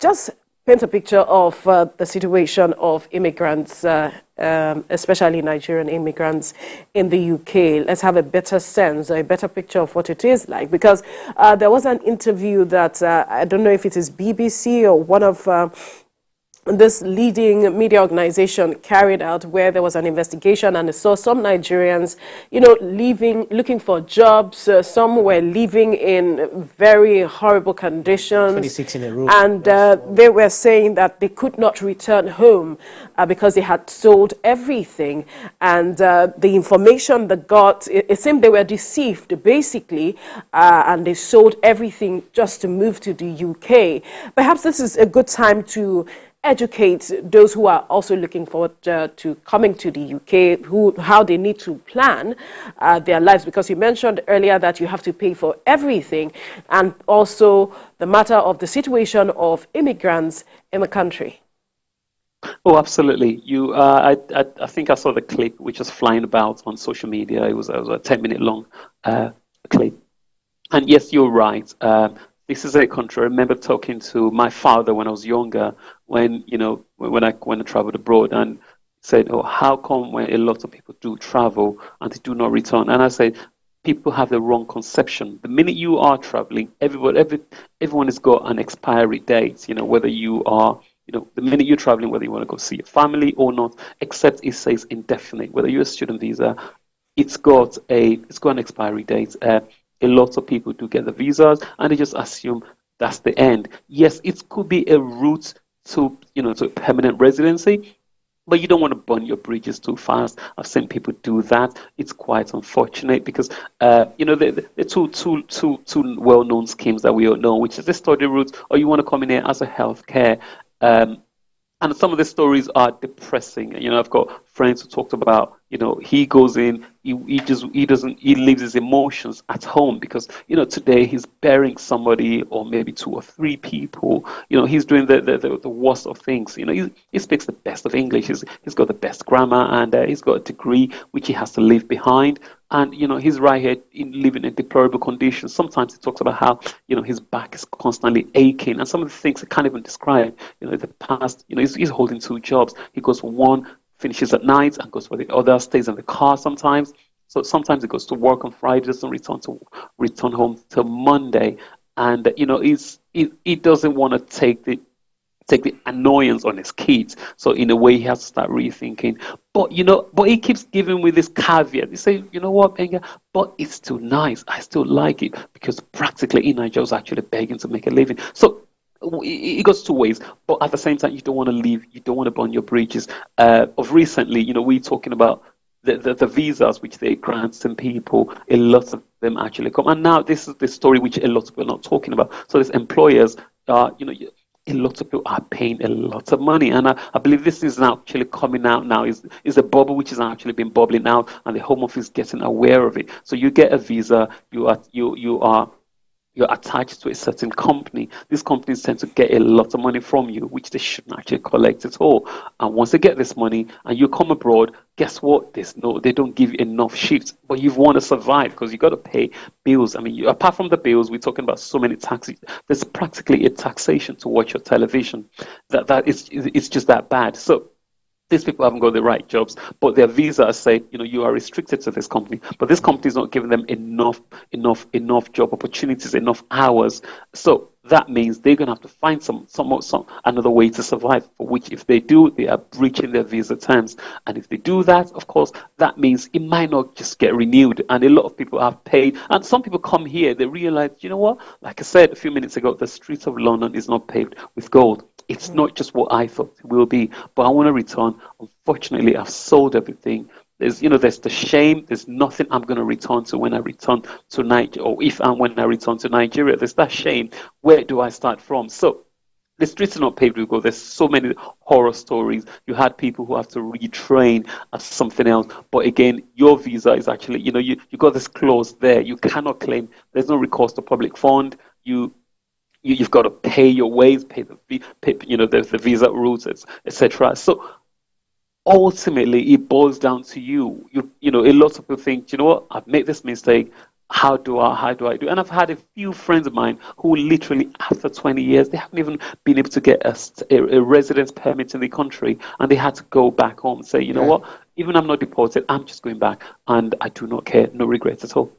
just paint a picture of the situation of immigrants, especially Nigerian immigrants in the UK. Let's have a better sense, a better picture of what it is like. Because there was an interview that, I don't know if it is BBC or one of this leading media organization carried out, where there was an investigation and they saw some Nigerians, leaving, looking for jobs. Some were living in very horrible conditions. 26 in a row. And they were saying that they could not return home because they had sold everything. And the information they got, it seemed they were deceived, basically, and they sold everything just to move to the UK. Perhaps this is a good time to educate those who are also looking forward to coming to the UK, how they need to plan their lives, because you mentioned earlier that you have to pay for everything, and also the matter of the situation of immigrants in the country. Oh, absolutely. I think I saw the clip which was flying about on social media. It was a 10-minute long clip, and yes, you're right. This is a country. I remember talking to my father when I was younger, when I traveled abroad, and said, "Oh, how come when a lot of people do travel and they do not return?" And I said, people have the wrong conception. The minute you are traveling, everyone has got an expiry date. Whether you are, the minute you're traveling, whether you want to go see your family or not, except it says indefinite. Whether you're a student visa, it's got an expiry date. A lot of people do get the visas, and they just assume that's the end. Yes, it could be a route to permanent residency, but you don't want to burn your bridges too fast. I've seen people do that. It's quite unfortunate because the two well-known schemes that we all know, which is the study route, or you want to come in here as a healthcare. And some of the stories are depressing. I've got friends who talked about, he goes in, he leaves his emotions at home because, today he's burying somebody or maybe 2 or 3 people. He's doing the worst of things. He speaks the best of English. He's got the best grammar, and he's got a degree which he has to leave behind. And, he's right here living in deplorable conditions. Sometimes he talks about how, his back is constantly aching. And some of the things I can't even describe. The past, he's holding 2 jobs. He goes for one, finishes at night, and goes for the other, stays in the car sometimes. So sometimes he goes to work on Friday, doesn't return home till Monday. And, he doesn't want to take the annoyance on his kids. So in a way, he has to start rethinking. But he keeps giving with this caveat. He say, you know what, Gbenga, but it's still nice. I still like it because practically in Nigeria, I was actually begging to make a living. So it goes 2 ways. But at the same time, you don't want to leave. You don't want to burn your bridges. Of recently, we're talking about the visas which they grant some people. A lot of them actually come. And now this is the story which a lot of people are not talking about. So these employers are, a lot of people are paying a lot of money, and I believe this is now actually coming out now. Is a bubble which has actually been bubbling out, and the Home Office is getting aware of it. So you get a visa, you're attached to a certain company. These companies tend to get a lot of money from you, which they shouldn't actually collect at all. And once they get this money and you come abroad, guess what? They don't give you enough shifts, but you want to survive because you got to pay bills. I mean, apart from the bills, we're talking about so many taxes. There's practically a taxation to watch your television. It's just that bad. So these people haven't got the right jobs, but their visa say, you are restricted to this company. But this company is not giving them enough job opportunities, enough hours. So that means they're going to have to find some another way to survive, for which if they do, they are breaching their visa terms. And if they do that, of course, that means it might not just get renewed. And a lot of people have paid. And some people come here, they realize, you know what? Like I said a few minutes ago, the streets of London is not paved with gold. It's not just what I thought it will be, but I want to return. Unfortunately, I've sold everything. There's the shame. There's nothing I'm going to return to when I return to Nigeria, or if and when I return to Nigeria. There's that shame. Where do I start from? So the streets are not paved with gold. There's so many horror stories. You had people who have to retrain as something else. But again, your visa is actually, you got this clause there. You cannot claim. There's no recourse to public fund. You've got to pay your ways, pay the visa routes, etc. So ultimately, it boils down to you. A lot of people think, you know what, I've made this mistake. how do I do? And I've had a few friends of mine who literally after 20 years they haven't even been able to get a residence permit in the country, and they had to go back home and say, you know Yeah. what, even I'm not deported, I'm just going back, and I do not care, no regrets at all.